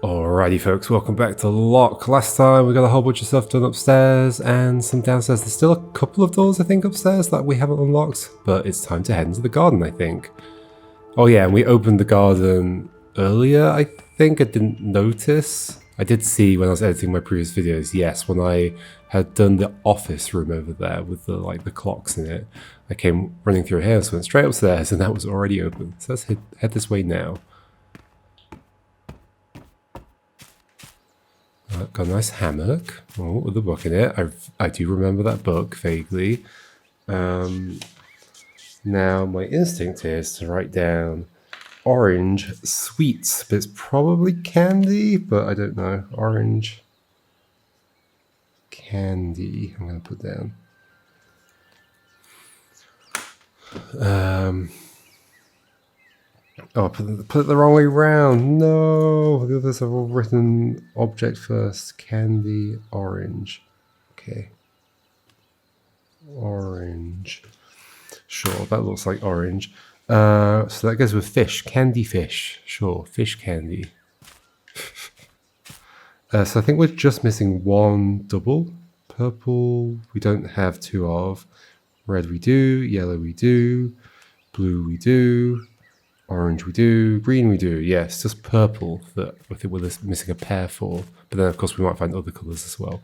Alrighty folks, welcome back to Lock. Last time we got a whole bunch of stuff done upstairs and some downstairs. There's still a couple of doors I think upstairs that we haven't unlocked, but it's time to head into the garden I think. Oh yeah, and we opened the garden earlier I think. I didn't notice. I did see when I was editing my previous videos, yes, when I had done the office room over there with the the clocks in it, I came running through here, so went straight upstairs and that was already open. So let's head this way now. Got a nice hammock. Oh, with a book in it. I do remember that book vaguely. Now my instinct is to write down orange sweets, but it's probably candy, but I don't know. Orange candy. I'm gonna put down. Oh, put it the wrong way round. No, the others have all written object first. Candy, orange. Okay. Orange. Sure, that looks like orange. So that goes with fish. Candy fish. Sure, fish candy. So I think we're just missing one double. Purple, we don't have two of. Red we do. Yellow we do. Blue we do. Orange we do, green we do. Yes, just purple that I think we're missing a pair for. But then of course we might find other colours as well.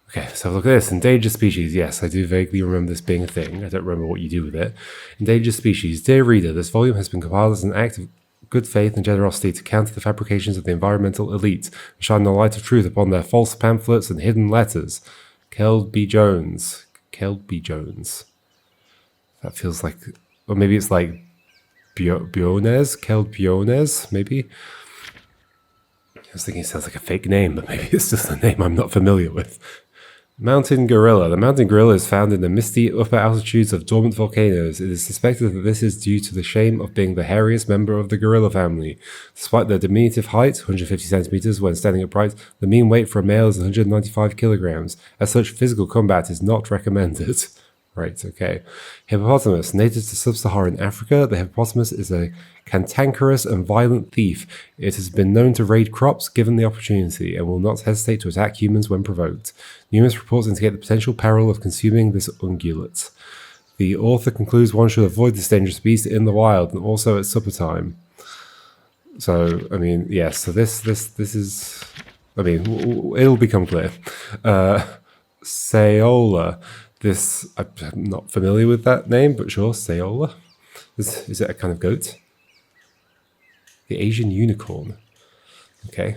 Okay, so look at this. Endangered species. Yes, I do vaguely remember this being a thing. I don't remember what you do with it. Endangered species. Dear reader, this volume has been compiled as an act of good faith and generosity to counter the fabrications of the environmental elite and shine the light of truth upon their false pamphlets and hidden letters. Keld B. Jones. Keld B. Jones. That feels like... Or maybe it's like... Biones? Keld Biones, maybe? I was thinking it sounds like a fake name, but maybe it's just a name I'm not familiar with. Mountain gorilla. The mountain gorilla is found in the misty upper altitudes of dormant volcanoes. It is suspected that this is due to the shame of being the hairiest member of the gorilla family. Despite their diminutive height, 150 centimeters when standing upright, the mean weight for a male is 195 kilograms. As such, physical combat is not recommended. Right, okay. Hippopotamus. Native to sub-Saharan Africa, the hippopotamus is a cantankerous and violent thief. It has been known to raid crops given the opportunity and will not hesitate to attack humans when provoked. Numerous reports indicate the potential peril of consuming this ungulate. The author concludes one should avoid this dangerous beast in the wild and also at supper time. So, I mean, yes, so this is... I mean, it'll become clear. Saola. This, I'm not familiar with that name, but sure, Saola. Is it a kind of goat? The Asian unicorn. Okay.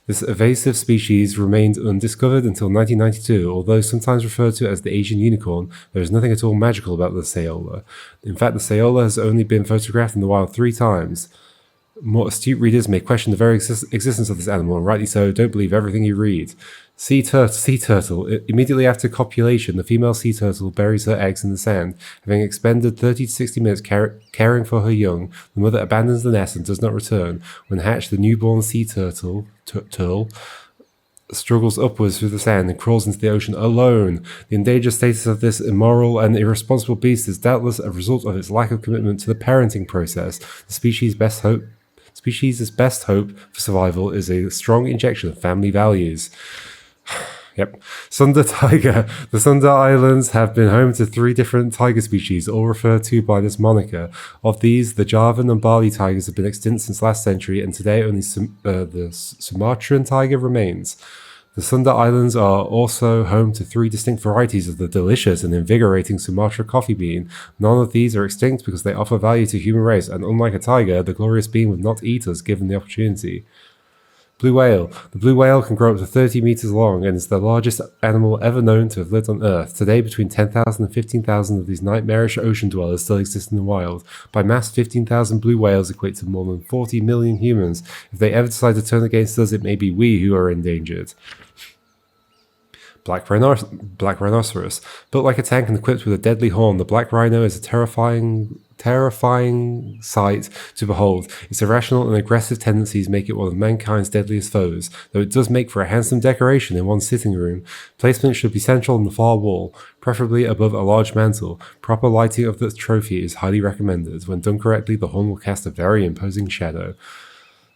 This evasive species remained undiscovered until 1992, although sometimes referred to as the Asian unicorn. There is nothing at all magical about the Saola. In fact, the Saola has only been photographed in the wild 3 times. More astute readers may question the very existence of this animal, and rightly so. Don't believe everything you read. Sea turtle. Immediately after copulation, the female sea turtle buries her eggs in the sand. Having expended 30 to 60 minutes caring for her young, the mother abandons the nest and does not return. When hatched, the newborn sea turtle struggles upwards through the sand and crawls into the ocean alone. The endangered status of this immoral and irresponsible beast is doubtless a result of its lack of commitment to the parenting process. The species' best hope for survival is a strong injection of family values. Yep. Sunda tiger. The Sunda Islands have been home to 3 different tiger species, all referred to by this moniker. Of these, the Javan and Bali tigers have been extinct since last century, and today only the Sumatran tiger remains. The Sunda Islands are also home to 3 distinct varieties of the delicious and invigorating Sumatra coffee bean. None of these are extinct because they offer value to human race, and unlike a tiger, the glorious bean would not eat us given the opportunity. Blue whale. The blue whale can grow up to 30 meters long and is the largest animal ever known to have lived on Earth. Today, between 10,000 and 15,000 of these nightmarish ocean dwellers still exist in the wild. By mass, 15,000 blue whales equate to more than 40 million humans. If they ever decide to turn against us, it may be we who are endangered. Black rhinoceros. Built like a tank and equipped with a deadly horn, the black rhino is a terrifying sight to behold. Its irrational and aggressive tendencies make it one of mankind's deadliest foes, though it does make for a handsome decoration in one's sitting room. Placement should be central on the far wall, preferably above a large mantle. Proper lighting of the trophy is highly recommended. When done correctly, the horn will cast a very imposing shadow.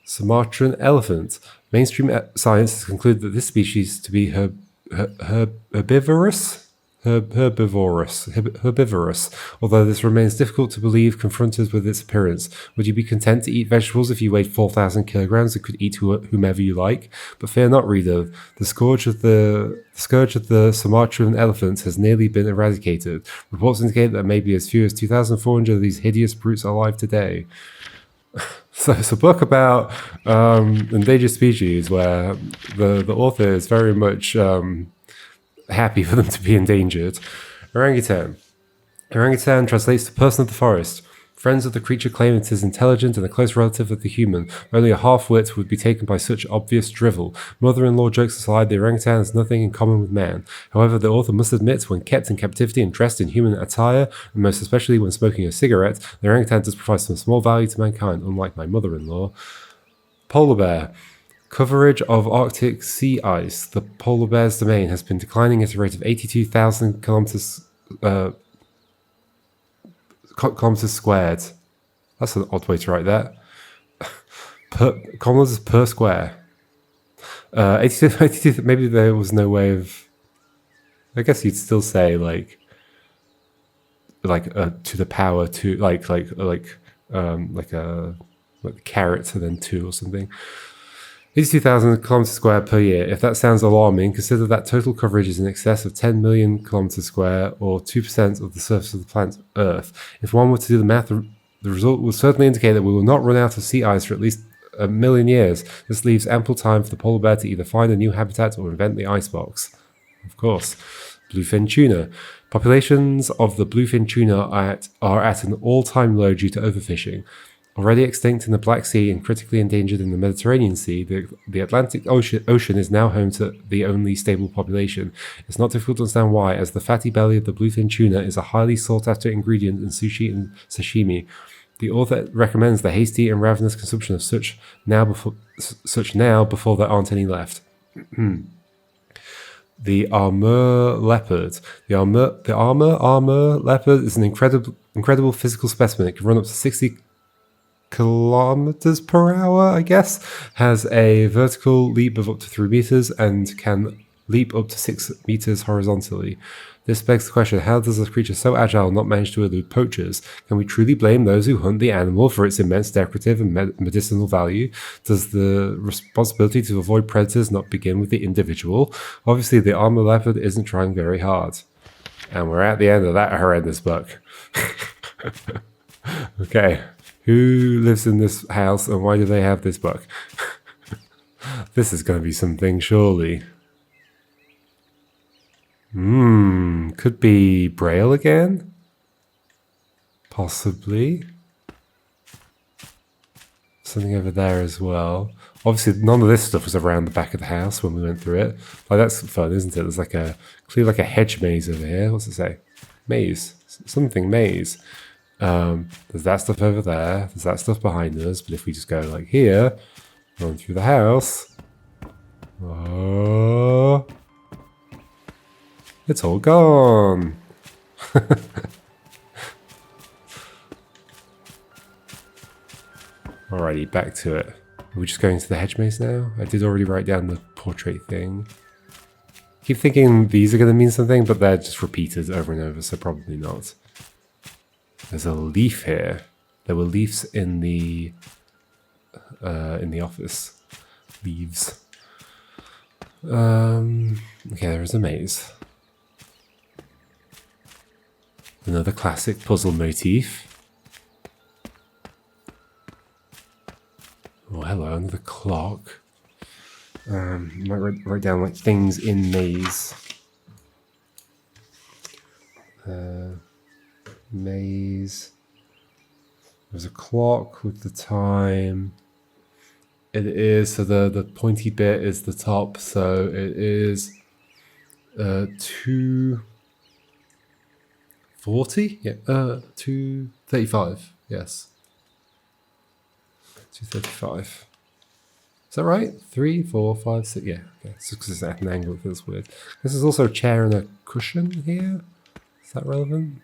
Sumatran elephant. Mainstream science has concluded that this species to be herbivorous. Herbivorous, although this remains difficult to believe confronted with its appearance. Would you be content to eat vegetables if you weighed 4,000 kilograms and could eat whomever you like? But fear not, reader. The scourge of the Sumatran elephant has nearly been eradicated. Reports indicate that maybe as few as 2,400 of these hideous brutes are alive today. So it's a book about endangered species where the author is very much happy for them to be endangered. Orangutan. Orangutan translates to person of the forest. Friends of the creature claim it is intelligent and a close relative of the human. Only a half-wit would be taken by such obvious drivel. Mother-in-law jokes aside, the orangutan has nothing in common with man. However, the author must admit, when kept in captivity and dressed in human attire, and most especially when smoking a cigarette, the orangutan does provide some small value to mankind, unlike my mother-in-law. Polar bear. Coverage of Arctic sea ice. The polar bear's domain has been declining at a rate of 82,000 kilometers squared. That's an odd way to write that. Kilometers per square. 82, maybe there was no way of... I guess you'd still say like to the power to like a caret and then 2 or something. 82,000 kilometers square per year. If that sounds alarming, consider that total coverage is in excess of 10 million kilometers square, or 2% of the surface of the planet Earth. If one were to do the math, the result will certainly indicate that we will not run out of sea ice for at least 1 million years. This leaves ample time for the polar bear to either find a new habitat or invent the icebox. Of course. Bluefin tuna. Populations of the bluefin tuna are at an all-time low due to overfishing. Already extinct in the Black Sea and critically endangered in the Mediterranean Sea, the Atlantic Ocean is now home to the only stable population. It's not difficult to understand why, as the fatty belly of the bluefin tuna is a highly sought-after ingredient in sushi and sashimi. The author recommends the hasty and ravenous consumption of such now before there aren't any left. The armour leopard. The armour leopard is an incredible physical specimen. It can run up to 60 kilometers per hour, I guess, has a vertical leap of up to 3 meters and can leap up to 6 meters horizontally. This begs the question, how does a creature so agile not manage to elude poachers? Can we truly blame those who hunt the animal for its immense decorative and medicinal value? Does the responsibility to avoid predators not begin with the individual? Obviously, the armour leopard isn't trying very hard. And we're at the end of that horrendous book. Okay. Who lives in this house and why do they have this book? This is going to be something, surely. Could be Braille again? Possibly. Something over there as well. Obviously, none of this stuff was around the back of the house when we went through it. Like, that's fun, isn't it? There's clearly like a hedge maze over here. What's it say? Maze. Something maze. There's that stuff over there. There's that stuff behind us. But if we just go like here, run through the house. Oh, it's all gone. Alrighty, back to it. Are we just going to the hedge maze now? I did already write down the portrait thing. Keep thinking these are going to mean something, but they're just repeated over and over, so probably not. There's a leaf here. There were leaves in the office. Leaves. Okay, there is a maze. Another classic puzzle motif. Oh, hello, another clock. Might write down like things in maze. Maze. There's a clock with the time. It is, so the pointy bit is the top, so it is 2:40? Yeah, 2:35, yes. 2:35. Is that right? 3, 4, 5, 6, yeah, okay. It's just because it's at an angle, it feels weird. This is also a chair and a cushion here. Is that relevant?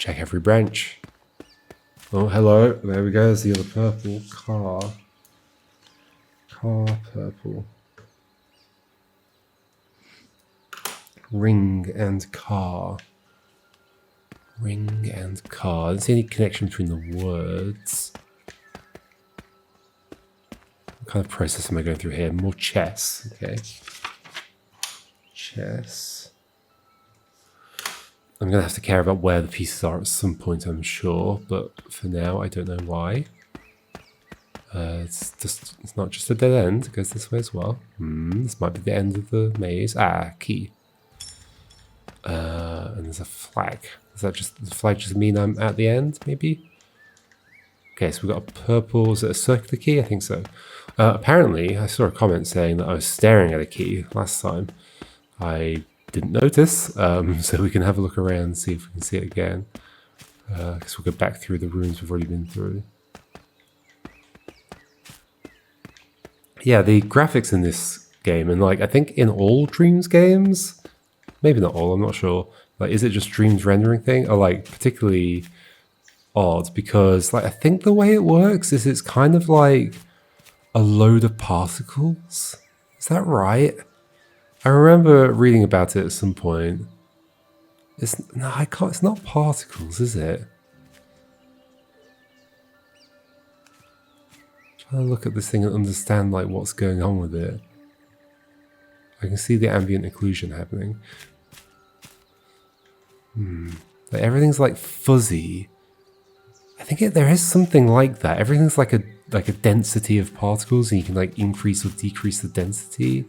check every branch. Oh, hello. There we go. There's the other purple car. Car purple. Ring and car. Ring and car. I don't see any connection between the words. What kind of process am I going through here? More chess. Okay. Chess. I'm going to have to care about where the pieces are at some point, I'm sure. But for now, I don't know why. It's not just a dead end. It goes this way as well. This might be the end of the maze. Ah, key. And there's a flag. Does that just, the flag just mean I'm at the end, maybe? Okay, so we've got a purple, is it a circular key? I think so. Apparently, I saw a comment saying that I was staring at a key last time. I didn't notice, so we can have a look around and see if we can see it again. Because we'll go back through the rooms we've already been through. Yeah, the graphics in this game, and like I think in all Dreams games, maybe not all, I'm not sure. Like, is it just Dreams rendering thing? Or like particularly odd because like I think the way it works is it's kind of like a load of particles. Is that right? I remember reading about it at some point. No, I can't. It's not particles, is it? Trying to look at this thing and understand like what's going on with it. I can see the ambient occlusion happening. Like everything's like fuzzy. I think there is something like that. Everything's like a density of particles, and you can like increase or decrease the density.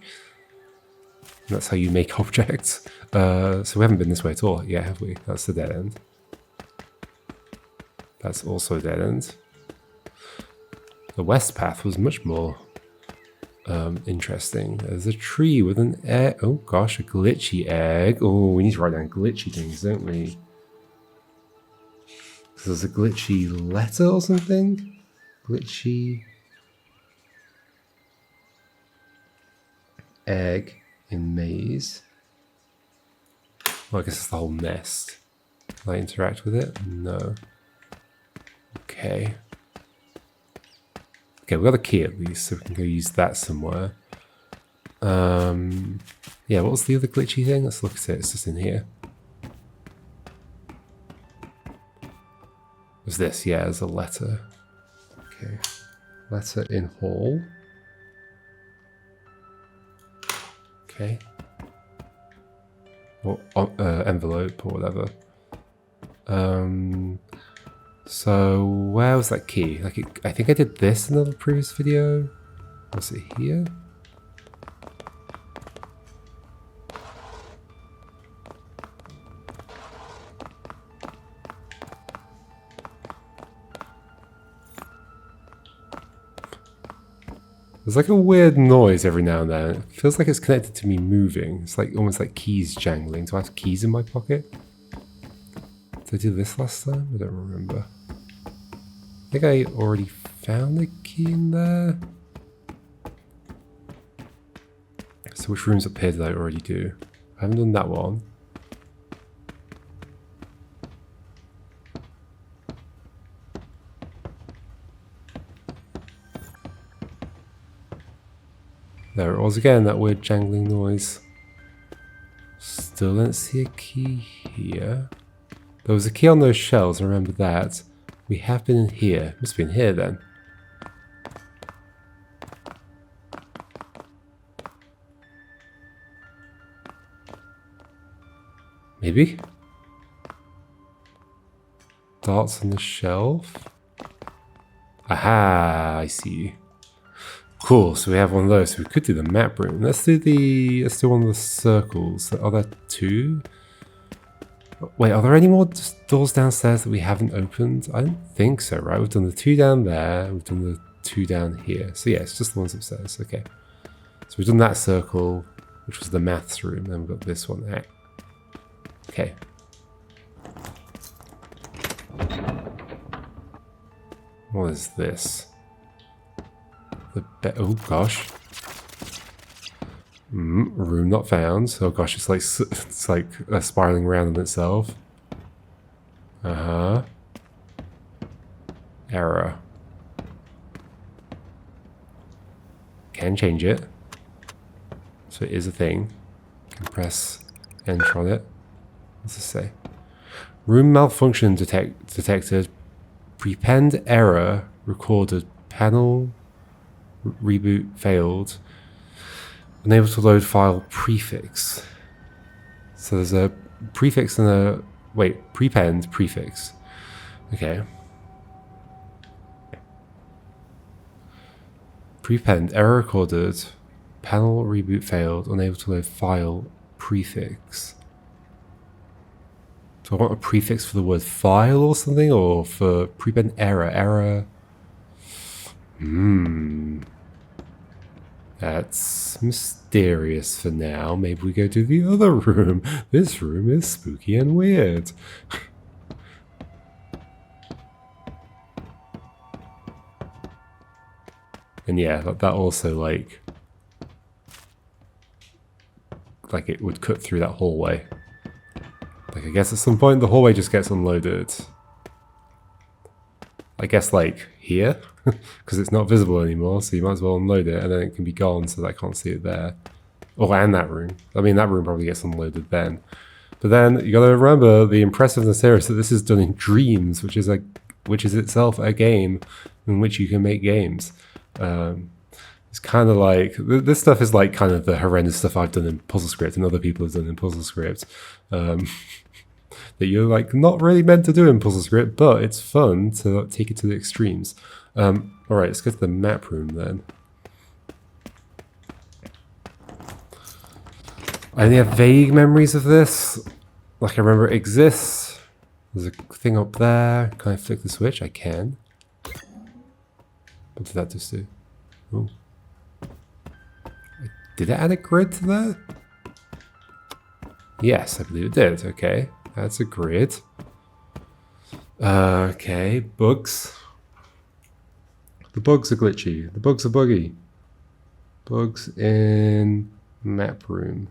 And that's how you make objects. So we haven't been this way at all yet, have we? That's the dead end. That's also a dead end. The west path was much more interesting. There's a tree with an egg. Oh gosh, a glitchy egg. Oh, we need to write down glitchy things, don't we? There's a glitchy letter or something? Glitchy egg in maze. Well, I guess it's the whole nest. Can I interact with it? No. Okay. Okay, we've got a key at least, so we can go use that somewhere. Yeah, what was the other glitchy thing? Let's look at it. It's just in here. Was this? Yeah, there's a letter. Okay. Letter in hall. Okay. Or envelope or whatever. So where was that key? Like I think I did this in the previous video. Was it here? There's like a weird noise every now and then. It feels like it's connected to me moving. It's like almost like keys jangling. Do I have keys in my pocket? Did I do this last time? I don't remember. I think I already found the key in there. So which rooms up here did I already do? I haven't done that one. There it was again, that weird jangling noise. Still don't see a key here. There was a key on those shelves, I remember that. We have been in here. Must be in here then. Maybe? Darts on the shelf. Aha, I see. Cool, so we have one of those. So we could do the map room. Let's do one of the circles. Are there two? Wait, are there any more doors downstairs that we haven't opened? I don't think so, right? We've done the two down there. We've done the two down here. So yeah, it's just the ones upstairs. Okay. So we've done that circle, which was the maths room. Then we've got this one there. Okay. What is this? Oh gosh. Room not found. Oh gosh, it's like spiraling around on itself. Error. Can change it. So it is a thing. Can press enter on it. What's this say? Room malfunction detected. Prepend error recorded. Panel reboot failed. Unable to load file prefix. So there's a prefix and a... Wait, prepend prefix. Okay. Prepend error recorded. Panel reboot failed. Unable to load file prefix. Do I want a prefix for the word file or something? Or for prepend error? Error. That's mysterious for now. Maybe we go to the other room. This room is spooky and weird. And yeah, that also like it would cut through that hallway. Like I guess at some point the hallway just gets unloaded. I guess like here, because it's not visible anymore, so you might as well unload it and then it can be gone so that I can't see it there. Oh, and that room. I mean, that room probably gets unloaded then. But then you gotta remember the impressiveness here is that this is done in Dreams, which is itself a game in which you can make games. It's kind of like, this stuff is like kind of the horrendous stuff I've done in PuzzleScript and other people have done in PuzzleScript. That you're like not really meant to do in PuzzleScript, but it's fun to take it to the extremes. Alright, let's go to the map room then. I only have vague memories of this. Like I remember it exists. There's a thing up there. Can I flick the switch? I can. What did that just do? Oh. Did it add a grid to that? Yes, I believe it did. Okay, that's a grid. Okay, bugs. The bugs are glitchy. The bugs are buggy. Bugs in map room.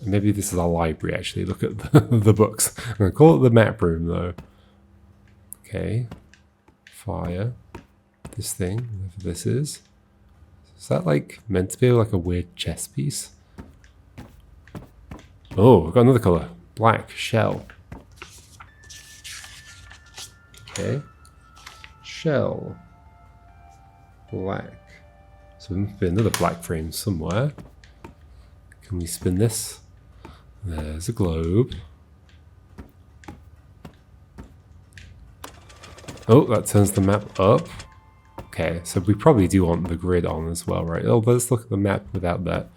Maybe this is our library actually. Look at the books. I'm going to call it the map room though. Okay. Fire. This thing, whatever this is. Is that like meant to be like a weird chess piece? Oh, we've got another color. Black shell. Okay. Shell. Black. So there must be another black frame somewhere. Can we spin this? There's a globe. Oh, that turns the map up. Okay, so we probably do want the grid on as well, right? Oh, let's look at the map without that.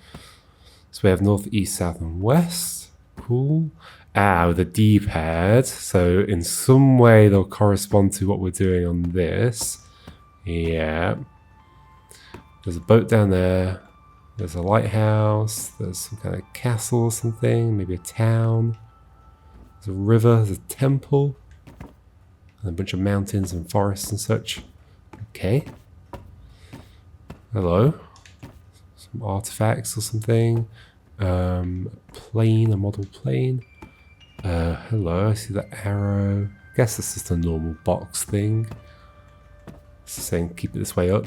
So we have north, east, south, and west. Cool. With a D-pad. So in some way they'll correspond to what we're doing on this. Yeah. There's a boat down there. There's a lighthouse. There's some kind of castle or something. Maybe a town. There's a river. There's a temple. And a bunch of mountains and forests and such. Okay. Hello. Some artifacts or something. Plane, a model plane. Hello, I see that arrow. I guess this is just a normal box thing. It's saying keep it this way up.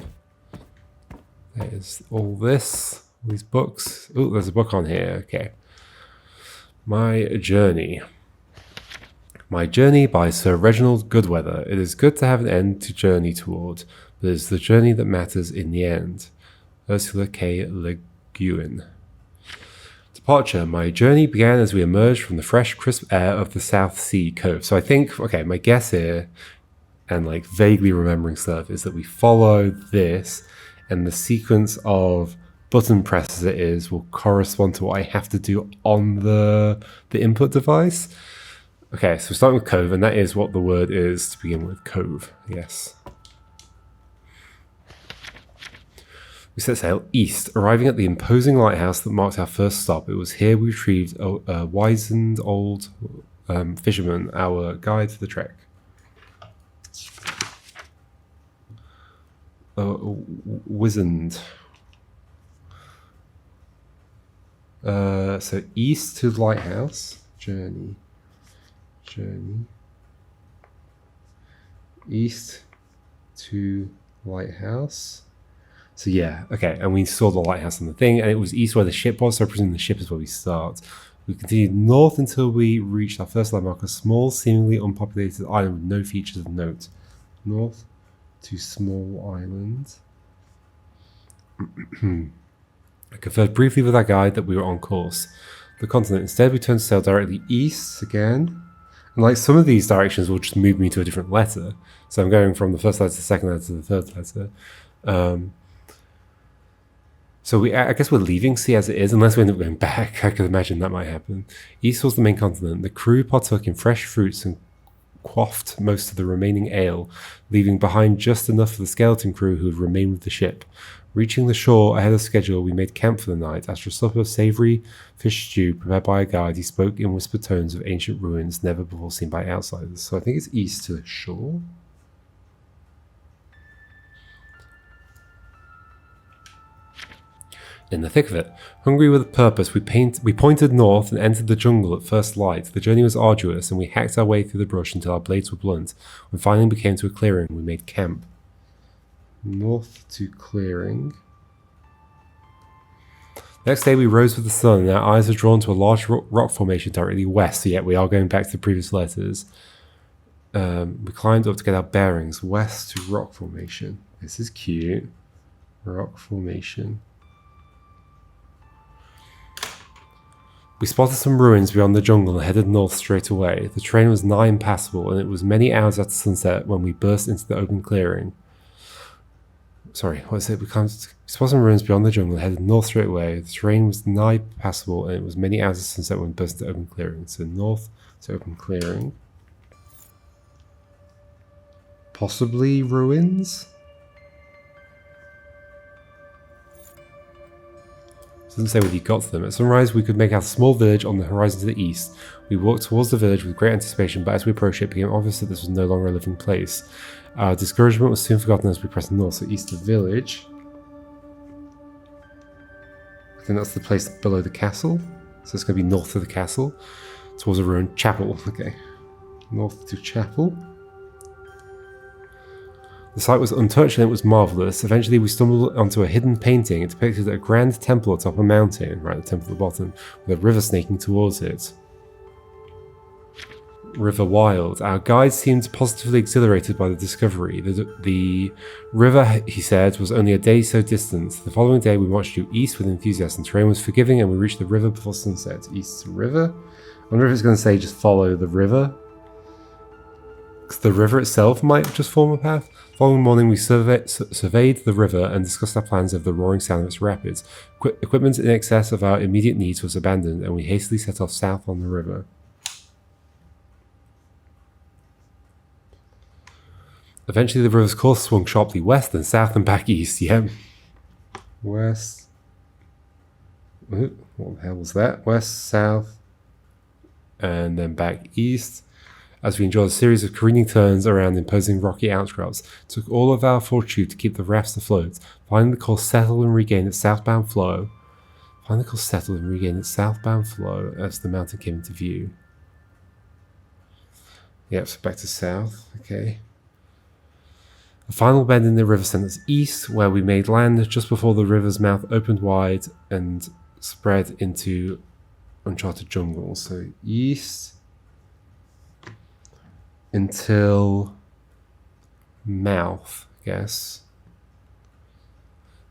There's all this. All these books. Oh, there's a book on here. Okay. My Journey. My Journey by Sir Reginald Goodweather. It is good to have an end to journey toward, but it is the journey that matters in the end. Ursula K. Le Guin. Departure. My journey began as we emerged from the fresh, crisp air of the South Sea Cove. So I think, okay, my guess here, and like vaguely remembering stuff, is that we follow this, and the sequence of button presses it is will correspond to what I have to do on the input device. Okay, so we're starting with cove, and that is what the word is to begin with. Cove, yes. We set sail east, arriving at the imposing lighthouse that marked our first stop. It was here we retrieved a wizened old fisherman, our guide to the trek. Wizened. So east to the lighthouse journey. journey. East to lighthouse. So yeah, okay, and we saw the lighthouse on the thing, and it was east where the ship was, so I presume the ship is where we start. We continued north until we reached our first landmark, a small, seemingly unpopulated island with no features of note. North to small island. I conferred briefly with our guide that we were on course. The continent. Instead, we turned to sail directly east again. And like some of these directions will just move me to a different letter. So I'm going from the first letter to the second letter to the third letter. So I guess we're leaving sea as it is, unless we end up going back. I could imagine that might happen. East was the main continent. The crew partook in fresh fruits and quaffed most of the remaining ale, leaving behind just enough for the skeleton crew who would remain with the ship. Reaching the shore ahead of schedule, we made camp for the night. After a supper of savoury fish stew prepared by a guide, he spoke in whispered tones of ancient ruins never before seen by outsiders. So I think it's east to the shore. In the thick of it, hungry with a purpose, we pointed north and entered the jungle at first light. The journey was arduous, and we hacked our way through the brush until our blades were blunt. When finally we came to a clearing, we made camp. North to clearing. Next day we rose with the sun, and our eyes were drawn to a large rock formation directly west. So yeah, we are going back to the previous letters. We climbed up to get our bearings. West to rock formation. This is cute. Rock formation. We spotted some ruins beyond the jungle and headed north straight away. The terrain was nigh impassable, and it was many hours after sunset when we burst into the open clearing. Sorry, what is it? We spotted some ruins beyond the jungle and headed north straight away. The terrain was nigh passable, and it was many hours after sunset when we burst into open clearing. So north to open clearing. Possibly ruins? Doesn't say whether you got to them. At sunrise, we could make out a small village on the horizon to the east. We walked towards the village with great anticipation, but as we approached it, it became obvious that this was no longer a living place. Our discouragement was soon forgotten as we pressed north, so east of the village. I think that's the place below the castle. So it's going to be north of the castle, towards a ruined chapel. Okay, north to chapel. The site was untouched and it was marvellous. Eventually we stumbled onto a hidden painting. It depicted a grand temple atop a mountain, right at the temple at the bottom, with a river snaking towards it. River wild. Our guide seemed positively exhilarated by the discovery. The river, he said, was only a day so distant. The following day we marched due east with enthusiasm. The terrain was forgiving and we reached the river before sunset. East to river. I wonder if it's going to say just follow the river. Because the river itself might just form a path. The following morning we surveyed the river and discussed our plans of the roaring sound of its rapids. Equipment in excess of our immediate needs was abandoned and we hastily set off south on the river. Eventually the river's course swung sharply west, then south and back east. Yep. West. Ooh, what the hell was that? West, south, and then back east. As we enjoyed a series of careening turns around imposing rocky outcrops. It took all of our fortitude to keep the rafts afloat. Finding the course settled and regain its southbound flow. As the mountain came into view. Yep, so back to south. Okay. A final bend in the river sent us east, where we made land just before the river's mouth opened wide and spread into uncharted jungle. So east until mouth, I guess.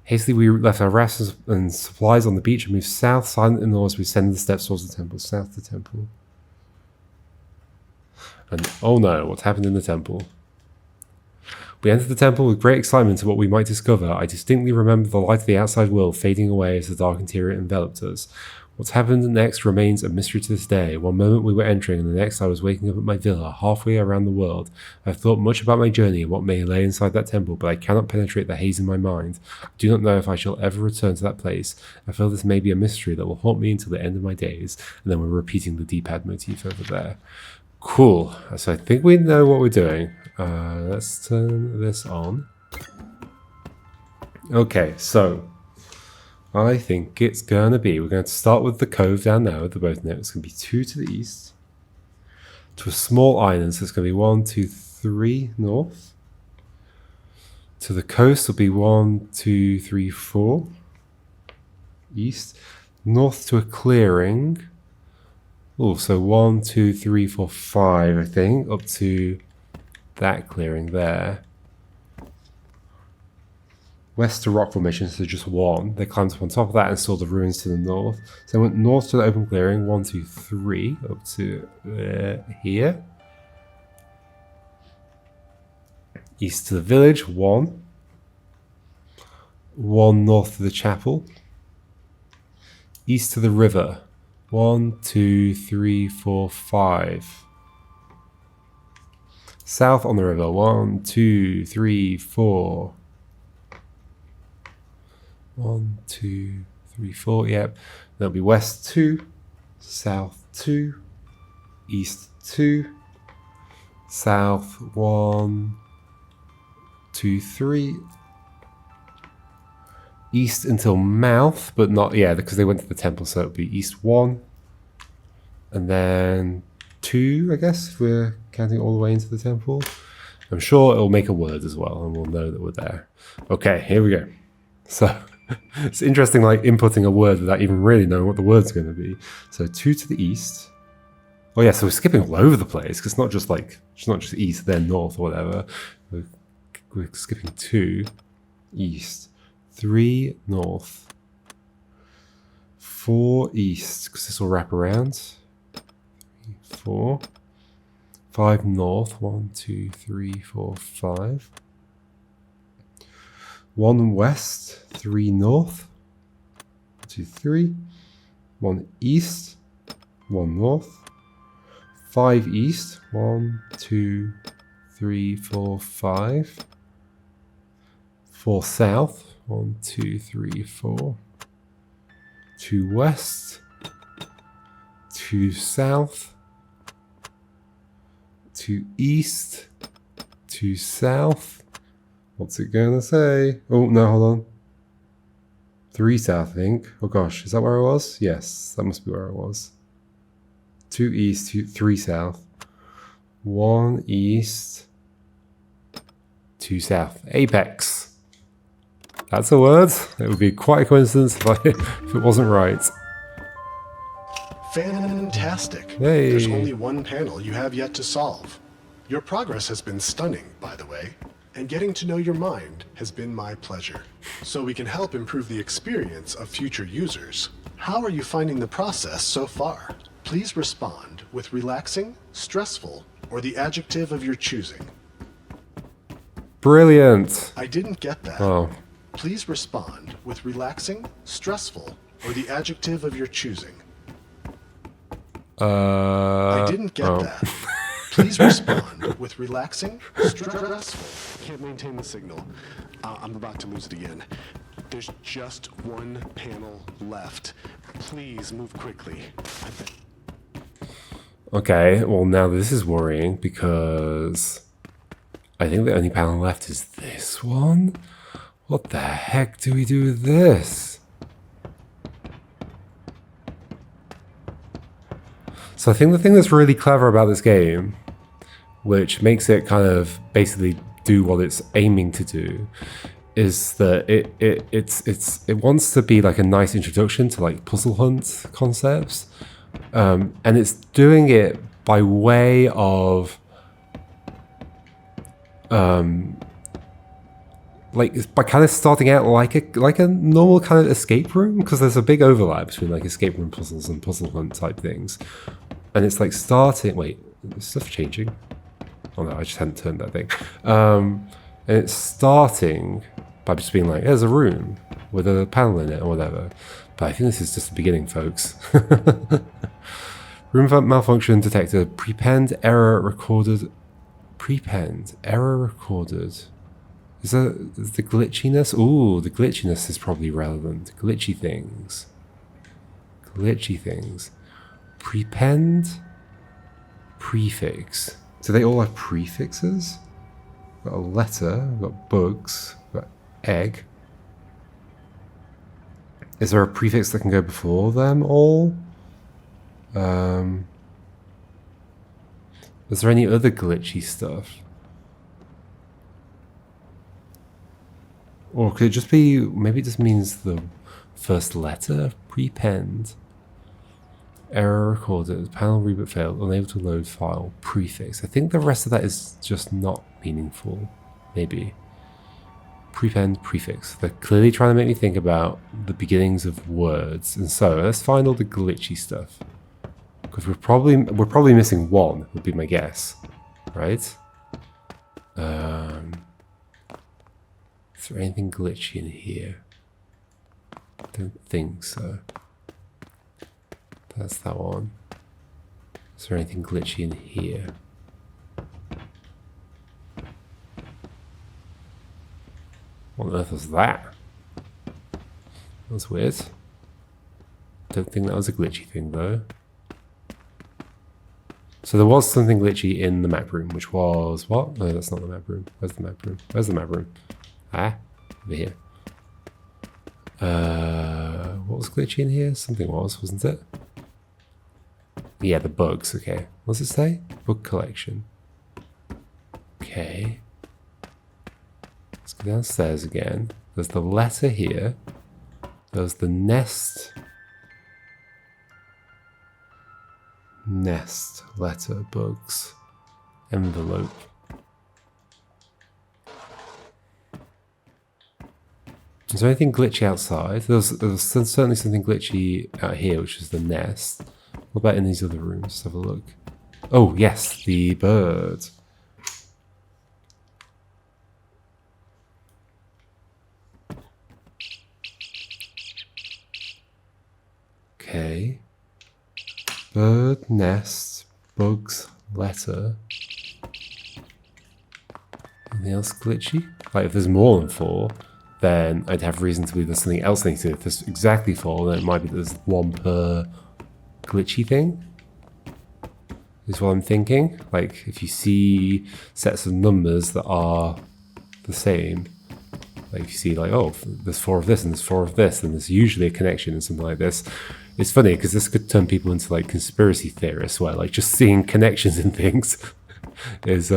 Hastily we left our rafts and supplies on the beach and moved south, silent in awe as we ascended the steps towards the temple. South to temple. And oh no, what happened in the temple? We entered the temple with great excitement at what we might discover. I distinctly remember the light of the outside world fading away as the dark interior enveloped us. What happened next remains a mystery to this day. One moment we were entering, and the next I was waking up at my villa, halfway around the world. I have thought much about my journey and what may lay inside that temple, but I cannot penetrate the haze in my mind. I do not know if I shall ever return to that place. I feel this may be a mystery that will haunt me until the end of my days. And then we're repeating the D-pad motif over there. Cool. So I think we know what we're doing. Let's turn this on. Okay, so I think it's gonna be, we're going to start with the cove down there with the boat net. It's going to be 2 to the east, to a small island. So it's going to be 1, 2, 3 north. To the coast will be 1, 2, 3, 4 east. North to a clearing. Oh, so 1, 2, 3, 4, 5, I think, up to that clearing there. West to rock formation, so just 1. They climbed up on top of that and saw the ruins to the north. So they went north to the open clearing, 1, 2, 3, up to here. East to the village, 1. 1 north to the chapel. East to the river, 1, 2, 3, 4, 5. South on the river, 1, 2, 3, 4. 1, 2, 3, 4, yep. That'll be west 2, south 2, east 2, south 1, 2, 3, east until mouth, but not, yeah, because they went to the temple, so it'll be east 1, and then 2, I guess, if we're counting all the way into the temple. I'm sure it'll make a word as well, and we'll know that we're there. Okay, here we go. So it's interesting, like inputting a word without even really knowing what the word's going to be. So 2 to the east. Oh yeah, so we're skipping all over the place because it's not just east then north or whatever. We're skipping 2 east, 3 north, 4 east because this will wrap around. 4, 5 north. 1, 2, 3, 4, 5. 1 west, 3 north, 2, 3, 1 east, 1 north, 5 east, 1, 2, 3, 4, 5, 4 south, 1, 2, 3, 4, 2 west, 2 south, 2 east, 2 south. What's it gonna say? Oh, no, hold on. 3 south, I think. Oh gosh, is that where I was? Yes, that must be where I was. 2 east, 3 south. 1 east, 2 south. Apex. That's a word. It would be quite a coincidence if it wasn't right. Fantastic. Hey. There's only one panel you have yet to solve. Your progress has been stunning, by the way. And getting to know your mind has been my pleasure. So we can help improve the experience of future users. How are you finding the process so far? Please respond with relaxing, stressful, or the adjective of your choosing. Brilliant. I didn't get that. Oh. Please respond with relaxing, stressful, or the adjective of your choosing. I didn't get that. Please respond with relaxing, stressful. Can't maintain the signal. I'm about to lose it again. There's just one panel left. Please move quickly. Okay, well now this is worrying because I think the only panel left is this one. What the heck do we do with this? So I think the thing that's really clever about this game, which makes it kind of basically do what it's aiming to do, is that it wants to be like a nice introduction to like puzzle hunt concepts, and it's doing it by way of like by kind of starting out like a normal kind of escape room, because there's a big overlap between like escape room puzzles and puzzle hunt type things, and it's like starting. Wait, is stuff changing? Oh no, I just hadn't turned that thing. And it's starting by just being like, there's a room with a panel in it or whatever. But I think this is just the beginning, folks. Room malfunction detected. Prepend error recorded. Prepend error recorded. Is the glitchiness? Ooh, the glitchiness is probably relevant. Glitchy things. Glitchy things. Prepend. Prefix. Do they all have prefixes? We've got a letter, we've got bugs, we've got egg. Is there a prefix that can go before them all? Is there any other glitchy stuff? Or could it just be, maybe it just means the first letter? Prepend. Error recorded. Panel reboot failed. Unable to load file. Prefix. I think the rest of that is just not meaningful. Maybe. Prepend, prefix. They're clearly trying to make me think about the beginnings of words. And so, let's find all the glitchy stuff. Because we're probably missing one, would be my guess. Right? Is there anything glitchy in here? Don't think so. That's that one. Is there anything glitchy in here? What on earth was that? That's weird. Don't think that was a glitchy thing though. So there was something glitchy in the map room, which was what? No, that's not the map room. Where's the map room? Where's the map room? Ah, over here. What was glitchy in here? Something was, wasn't it? Yeah, the bugs, okay. What does it say? Book collection. Okay. Let's go downstairs again. There's the letter here. There's the nest. Nest, letter, bugs, envelope. Is there anything glitchy outside? There's certainly something glitchy out here, which is the nest. What about in these other rooms? Let's have a look. Oh, yes, the bird. Okay. Bird, nest, bugs, letter. Anything else glitchy? Like, if there's more than 4, then I'd have reason to believe there's something else needs to. If there's exactly 4, then it might be there's 1 per glitchy thing. Is what I'm thinking. Like, if you see sets of numbers that are the same, like if you see like, oh, there's 4 of this and there's 4 of this, then there's usually a connection and something like this. It's funny because this could turn people into like conspiracy theorists where like just seeing connections in things is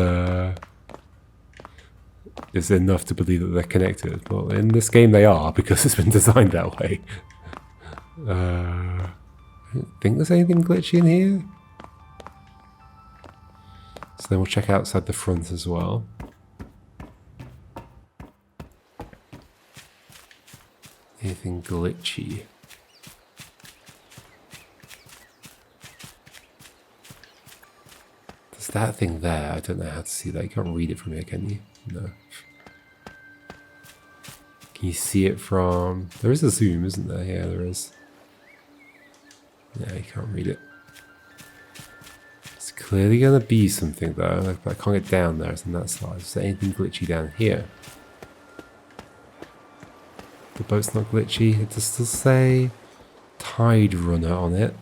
enough to believe that they're connected. Well, in this game they are, because it's been designed that way. I don't think there's anything glitchy in here. So then we'll check outside the front as well. Anything glitchy? There's that thing there. I don't know how to see that. You can't read it from here, can you? No. Can you see it from... There is a zoom, isn't there? Yeah, there is. Yeah, you can't read it. It's clearly going to be something, though. I can't get down there. It's on that side. Is there anything glitchy down here? The boat's not glitchy. It does still say Tide Runner on it.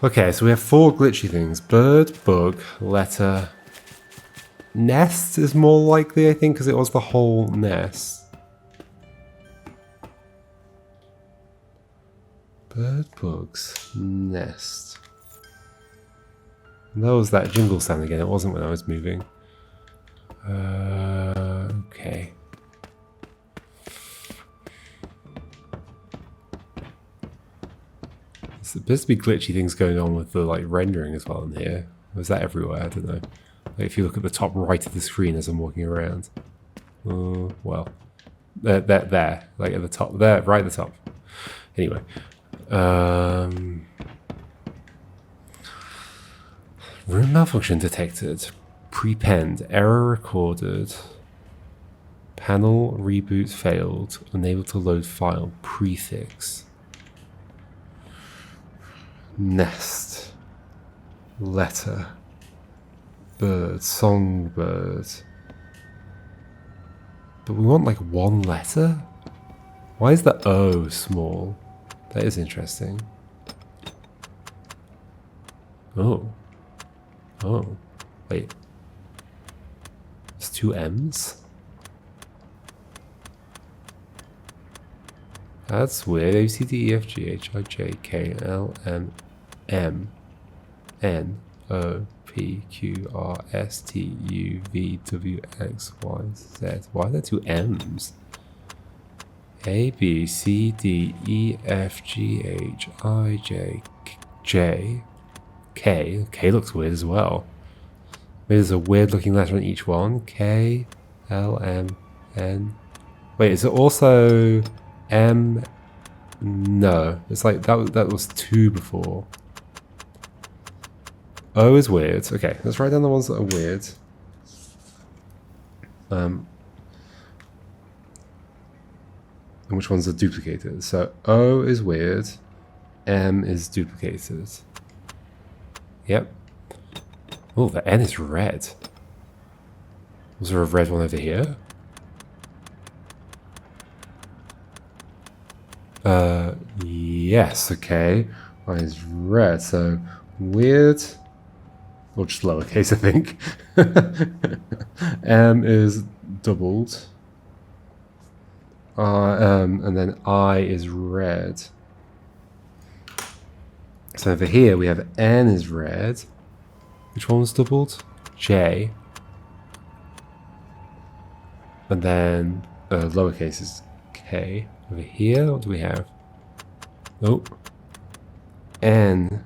Okay, so we have 4 glitchy things. Bird, bug, letter. Nest is more likely, I think, because it was the whole nest. Bird, bugs, nest. And that was that jingle sound again. It wasn't when I was moving. Okay. There appears to be glitchy things going on with the like rendering as well in here. Or is that everywhere? I don't know. Like if you look at the top right of the screen as I'm walking around. Well, there, like at the top, there, right at the top. Anyway, room malfunction detected. Prepend, error recorded. Panel reboot failed. Unable to load file. Prefix. Nest. Letter. Bird. Songbird. But we want like 1 letter? Why is the O small? That is interesting. Oh. Oh. Wait. It's 2 M's? That's weird. A, B, C, D, E, F, G, H, I, J, K, L, M, M. N O P Q R S T U V W X Y Z. Why are there two M's? A B C D E F G H I J J K. K looks weird as well. Maybe there's a weird looking letter on each one. K L M N. Wait, is it also M? No, it's like that was 2 before. O is weird. Okay, let's write down the ones that are weird. And which ones are duplicated. So O is weird, M is duplicated. Yep. Oh, the N is red. Was there a red one over here? Yes, okay. I is red, so weird. Or just lowercase, I think. M is doubled. And then I is red. So over here we have N is red. Which one was doubled? J. And then lowercase is K. Over here, what do we have? Oh. N.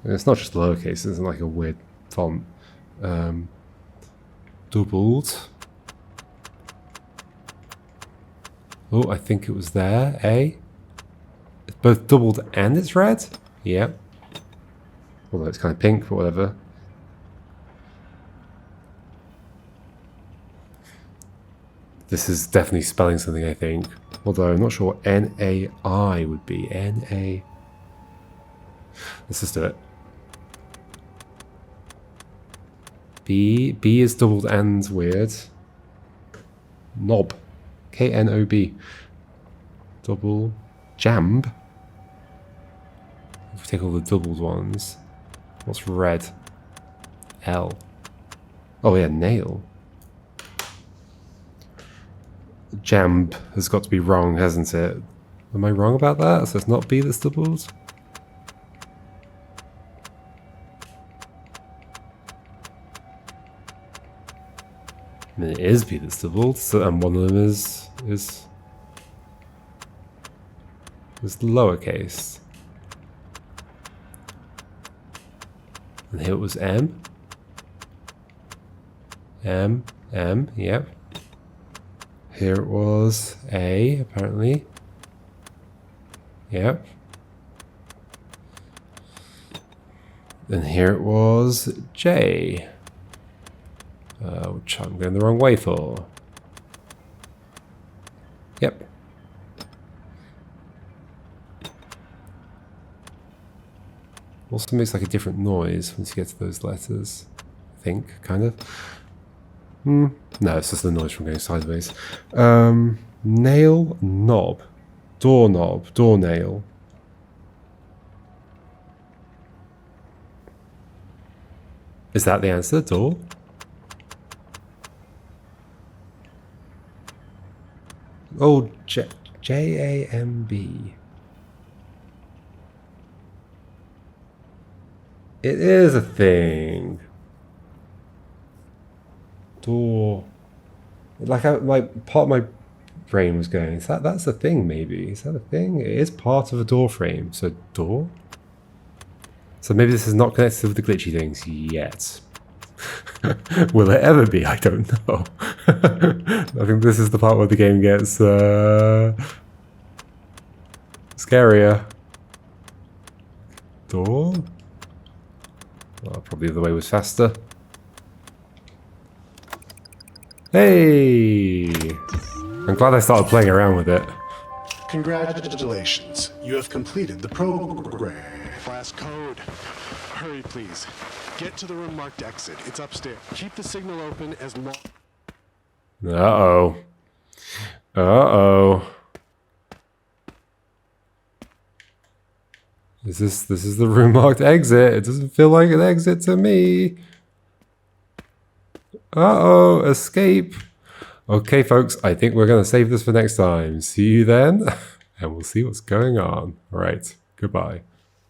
And it's not just lowercase, it's like a weird font. Doubled. Oh, I think it was there. A. It's both doubled and it's red? Yeah. Although it's kind of pink, but whatever. This is definitely spelling something, I think. Although I'm not sure what N-A-I would be. N-A... Let's just do it. B. B is doubled and weird. Knob. K-N-O-B. Double. Jamb. If we take all the doubled ones. What's red? L. Oh yeah, nail. Jamb has got to be wrong, hasn't it? Am I wrong about that? So it's not B that's doubled? I mean, it is B that's doubled, so, and one of them is lowercase. And here it was M. M, M, yep. Here it was A, apparently. Yep. Then here it was J. Which I'm going the wrong way for. Yep. Also makes like a different noise once you get to those letters. I think, kind of. No, it's just the noise from going sideways. Nail, knob. Doorknob, doornail. Is that the answer? Door? Oh, J-A-M-B. It is a thing. Door. Like part of my brain was going, is that's a thing maybe? Is that a thing? It is part of a door frame. So door? So maybe this is not connected with the glitchy things yet. Will it ever be? I don't know. I think this is the part where the game gets scarier. Door? Well, probably the way was faster. Hey! I'm glad I started playing around with it. Congratulations. You have completed the program. Class code. Hurry, please. Get to the room marked exit. It's upstairs. Keep the signal open as long... Uh-oh. Uh-oh. This is the room marked exit. It doesn't feel like an exit to me. Uh-oh, escape. Okay, folks, I think we're going to save this for next time. See you then, and we'll see what's going on. All right, goodbye.